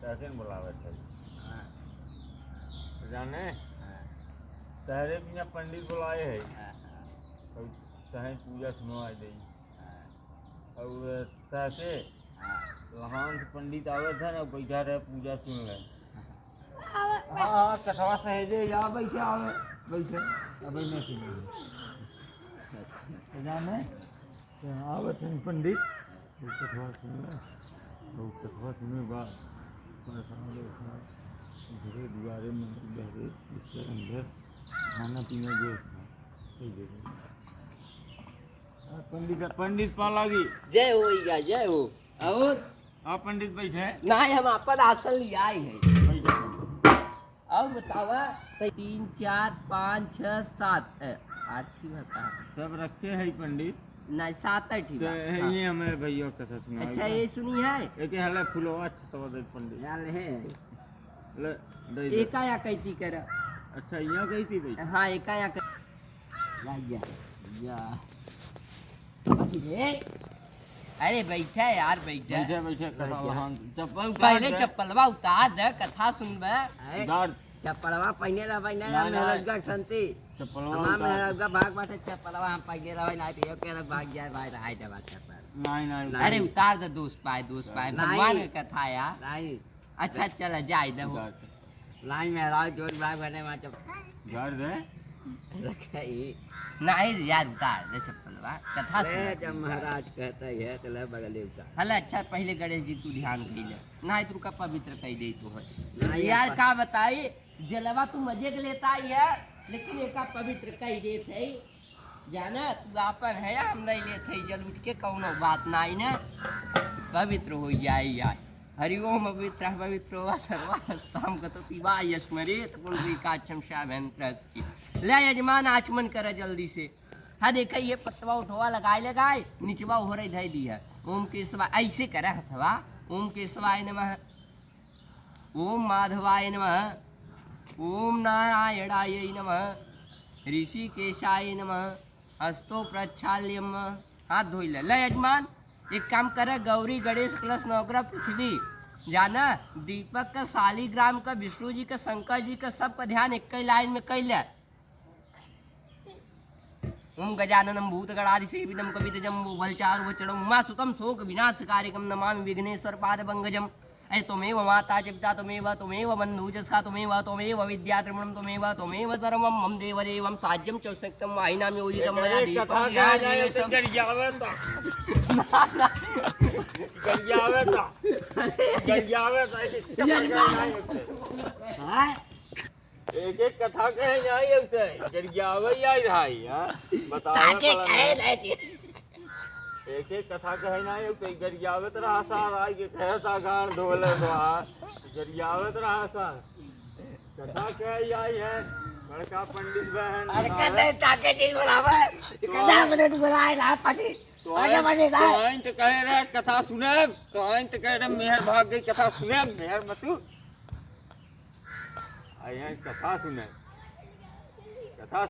कैसे बुलावे थे जाने तहरे बिना पंडित बुलाए है और तहें पूजा सुनवा दे और तहसे लहान से पंडित आवे थे ना बैठा रहे पूजा सुन ले हाँ कथवा सहेजे या बैठे आवे बैठे अब नहीं सुने जाने आवे थे पंडित कथवा सुन ले और कथवा सुने बाद घरे दुआरे मंदिर बहरे इसके अंदर खाना पीना जो था पंडित पालागी जय हो जय हो। और आप पंडित बैठे ना हम अपन आसन लिया है। अब बतावा 3 4 5 6 7 8 ही बता सब रखे है पंडित नहीं 7 8 ही तो ये हमें भैया कथा सुना अच्छा ये सुनी है एक हला फूलो अच्छा तो दे पंडित यार है ले दे एका या कहती कर अच्छा यहाँ गई थी भाई हाँ एका या या अरे बैठा यार बैठा बैठे बैठे कथा वहाँ चप्पल पहले चप्पलवा उतार दे कथा सुनबे चप्पलवा पहने रहबै ना मेहरगढ़ संती चप्पलवा हम मेहरगढ़ भाग बाटे चप्पलवा हम पहने रहबै ना तो एक के भाग जाए भाई रहाई देबा चप्पल नहीं अरे उतार दे दोस्त पाए भगवान की कथा यार नहीं अच्छा चल जाए दे लाइन में राज जोड़ भाग बने मा घर दे रखई नहीं यार उतार दे चप्पलवा कथा ले सुन जब महाराज कहता है तो ले बगले उतार हला अच्छा पहले गणेश जी तू ध्यान कर ले नहीं तू का पवित्र कह दे तू है नहीं यार का बताई जलवा तू मजे के लेता ही है लेकिन एक पवित्र कह दे थे जाना तू आपन है हम नहीं लेते जल उठ के कौनो बात नहीं ना पवित्र हो जाए यार हरिओम पवित्र पवित्र सर्वास्ताम गतो पिबा यस्मरेत पुंडरीकाक्षम शाभ्यंतरति ले यजमान आचमन करे जल्दी से हाँ देखा ये पत्तवा उठवा लगाए नीचवा हो रही धई दी है ओम केशवा ऐसे करे हथवा ओम केशवाय नमः ओम माधवाय नमः ओम नारायणाय नमः ऋषिकेशाय नमः हस्तो प्रक्षाल्यम हाथ धोई ले यजमान एक काम करे गौरी गणेश कलश नवग्रह पृथ्वी जाना दीपक का शालिग्राम का विष्णु जी का शंकर जी का सबका ध्यान एक लाइन में कर ले ओम गजाननम भूतगणाधि सेवितम कवितजम्बो भलचारु वचनम उमासुतम शोक विनाशकारिकम नमामि विघ्नेश्वर पादपंकजम अरे त्वमेव माता च पिता त्वमेव बन्धुजस्का त्वमेव विद्या त्रिगुणं त्वमेव सर्वं मम देवदेवं साज्यं च शक्तं वाहिनामि योजितं मया दीपं एक एक कथा कहे जाई उते जरियावे आई भाई हां बताओ ताके कहे रहती एक एक कथा कहे ना उते जरियावे तो रहा सा आई के कहता गान ढोले बा जरियावे तो रहा सा कथा कहे आई है बड़का पंडित बहन अरे कहते ताके जी बुलावे कदा बने तू बुलाए ना पाटी आगे बने दा तो कहे रे कथा सुने तो कहे रे मेहर भाग गई कथा सुने मेहर मतू आया कथा सुने कथा